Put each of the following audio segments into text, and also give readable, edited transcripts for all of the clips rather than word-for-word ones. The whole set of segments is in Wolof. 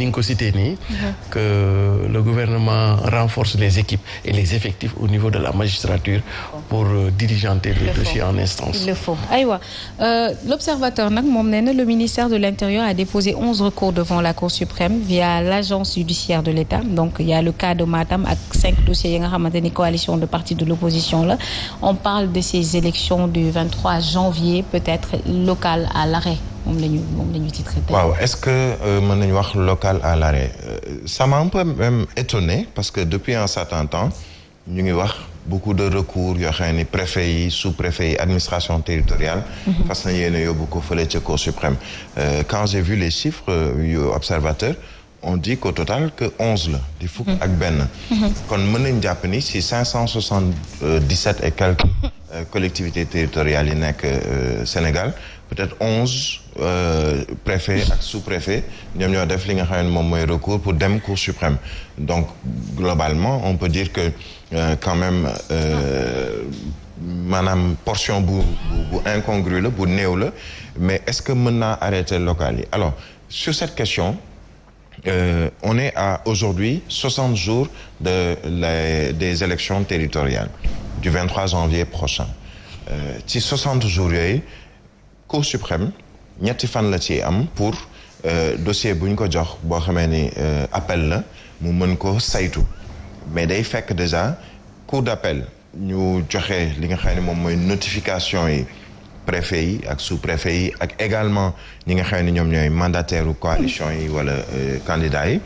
nga ko cité nii que le gouvernement renforce les équipes et les effectifs au niveau de la magistrature pour diligenter les dossiers en instance. Il le faut aywa l'observateur nag moom nee na le ministère de l'Intérieur a déposé 11 recours devant la Cour suprême via l'agence judiciaire de l'État. Donc il y a le cas de Matam ak 5 dossiers yi nga xamante ni coalition de partis de l'opposition la. On parle de ces élections du 23 janvier peut-être local à l'arrêt. moom la ñu titré. waaw est-ce que mën nañu wax local à l'arrêt ça m'a un peu même étonné parce que depuis un certain temps ñu ngi wax beaucoup de recours yoo xam ni préfet yi sous-préfet yi administration territoriale fas na yéene yóbbu ko fële ca Cour suprême quand j'ai vu les chiffres yu observateur on dit qu'au total que 11 la di fukk ak benn kon mën nañ jàpp ni si 577 et quelques collectivités territoriales yi nekk Sénégal peut-être 11 préfets ak sous-préfets ñoom ñoo def li nga xam ne moom mooy recours pour dem Cour suprême donc globalement on peut dire que quand même maanaam portion bu incongrue la bu néew la mais est-ce que mën naa arrêter local yi alors sur cette question on est à aujourd'hui 60 jours des élections territoriales du 23 janvier prochain ci 60 jours yooyu Cour suprême ñetti fan la ci am pour dossier bu ñu ko jox boo xamee ni appel la mu mën ko saytu mais day fekk déjà cour d'appel ñu joxe li nga xam ne moom mooy notification yi préfet yi ak sous-préfet yi ak également ñi nga xam ne ñoom ñooy mandataire u coalition yi wala candidats yi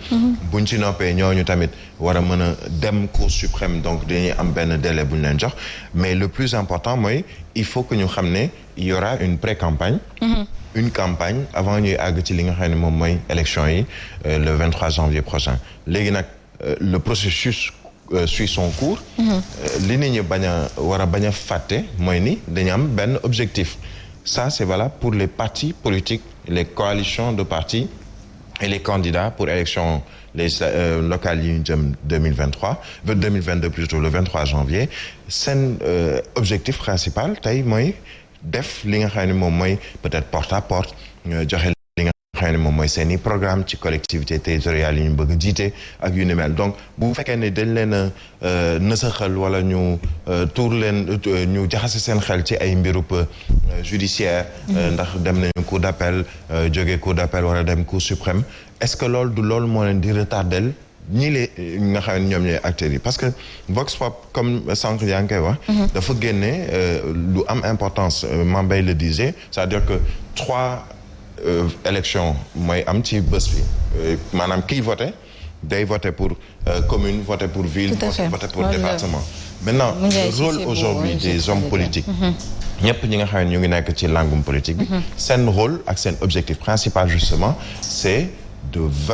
buñ ci noppee ñooñu tamit war a mën a dem Cour suprême donc dañuy am benn délai bu ñu leen jox mais le plus important mooy il faut que ñu xam ne il y aura une pré-campagne une campagne avant ñuy àgg ci li nga xam ne moom mooy élection yi le 23 janvier prochain léegi nag le processus suit son cours li nit ñi war a bañ a fàtte mooy ni dañu am benn objectif ça c'est valable pour les partis politiques les coalitions de partis et les candidats pour élections locales yi ñu jëm 2022 plutôt le 23 janvier seen objectif principal tey mooy def li nga xam ne moom mooy peut-être porte à porte joxe li nga xam ne moom mooy seeni programme ci collectivité territoriale yi ñu bëgg jiite ak yu ni mel donc bu fekkee ne dañ leen a nësaxal wala ñu tuur leen ñu jaxase seen xel ci ay mbirub judiciaire ndax dem nañu cour d'appel jóge cour d'appel wala dem cour suprême est-ce que loolu du loolu moo leen di retardel ñii lee nga xam ne ñoom ñooy acteurs yi parce que Vox Pop comme sànq yaa ngi koy wax dafa génne lu am importance Mambay le disait c'est-à-dire que 3 élections mooy am ci bés bi maanaam kiy voté day voté pour commune voté pour ville voté pour département maintenant le rôle aujourd'hui des hommes politiques ñëpp ñi nga xam ne ñu ngi nekk ci langum politique bi seen rôle ak seen objectif principal justement c'est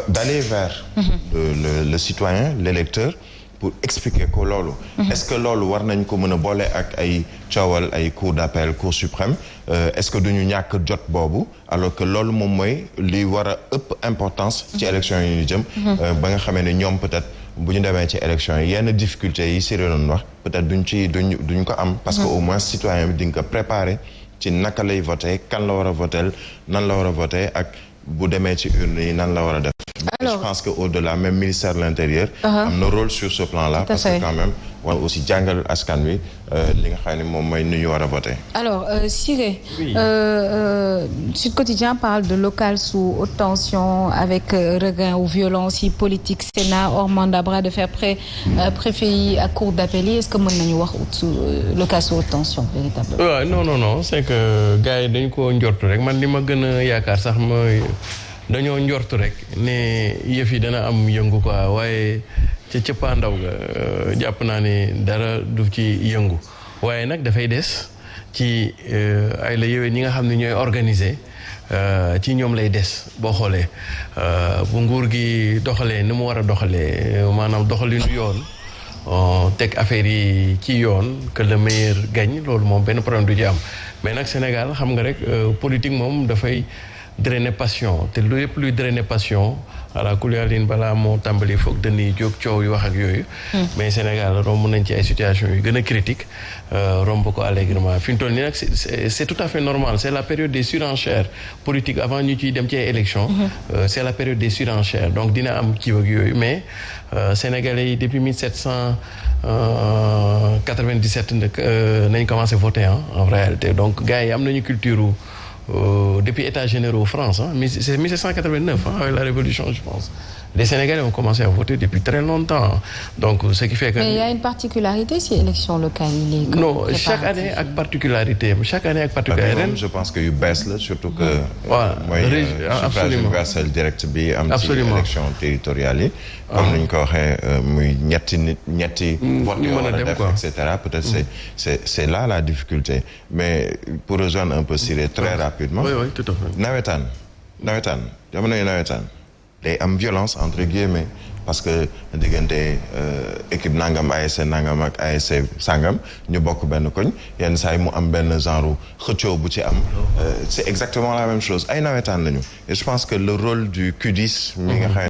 d'aller vers le citoyen l'électeur pour expliquer ko loolu est-ce que loolu war nañ ko mën a boole ak ay coowal ay cour d'appel cour suprême est-ce que duñu ñàkk jot boobu alors que loolu moom mooy li war a ëpp importance ci élection yi ñu jëm ba nga xamee ne ñoom peut-être bu ñu demee ci élection yi yenn difficultés yi Cyril doon wax peut-être duñ ko am parce que au moins citoyen bi di nga ko préparer ci naka lay voter kan la war a voter nan la war a voter ak bu demee ci urne yi nan la war a def. Alors, je pense que au-delà même ministère de l'Intérieur am na rôle sur ce plan-là parce que quand même war aussi jàngal askan wi li nga xam ne moom mooy nu ñu war a voter. Alors Siré Sud Quotidien parle de local sous haute tension avec regain ou violence yi politique Sénat hors mandat bras de fer préfet yi ak cour d'appel yi est-ce que mën nañu wax local sous haute tension véritablement. waaw non c'est que gars yi dañ ko njortu rek man li ma gën a yaakaar sax mooy dañoo njortu rek ne yëf yi dana am yëngu quoi waaye ca cëppaandaw ga jàpp naa ne dara du ci yëngu waaye nag dafay des ci ay la yowee ñi nga xam ne ñooy organiser ci ñoom lay des boo xoolee bu nguur gi doxalee ni mu war a doxalee maanaam doxalinu yoon teg affaire yi ci yoon que le meilleur gagne loolu moom benn problème du ci am mais nag Sénégal xam nga rek politique moom dafay drainer passion te lu yëpp luy drainer passion ala kuliyalin balaa moo tàmbali foog dañuy jóg coow yu wax ak yooyu. mais Sénégal romb nañ ci ay situations yu gën a critique romb ko allègrement fi mu toll nii nag c'est tout à fait normal c'est la période des surenchères politiques avant ñu ciy dem ci ay élections. C'est la période des surenchères donc dina am kii ak yooyu mais Sénégalais yi depuis 1797 nañ commencé voter en réalité donc gars yi am nañu culture. Depuis États généraux France, c'est 1789, avec la Révolution, je pense. Les Sénégalais ont commencé à voter depuis très longtemps. Donc, ce qui fait que... Mais il y a une particularité si élection locale il est non, chaque année avec particularité. Chaque année avec particularité. Je pense que yu bees la surtout que. voilà suffrage universel direct bi am ci élection territoriale yi. comme ni ñu ko waxee muy ñetti vote yoo war a def et cetera peut-être c'est là la difficulté mais pour rejoindre un peu Siré très rapidement. oui tout à fait. nawetaan jamonoy nawetaan day am violence entre guillemets parce que diggante équipe nangam ASC nangam ak ASC sangam ñu bokk benn koñ yenn saa yi mu am benn genre xëccoo bu ci am c'est exactement la même chose ay nawetaan lañu et je pense que le rôle du QDIS mi nga xam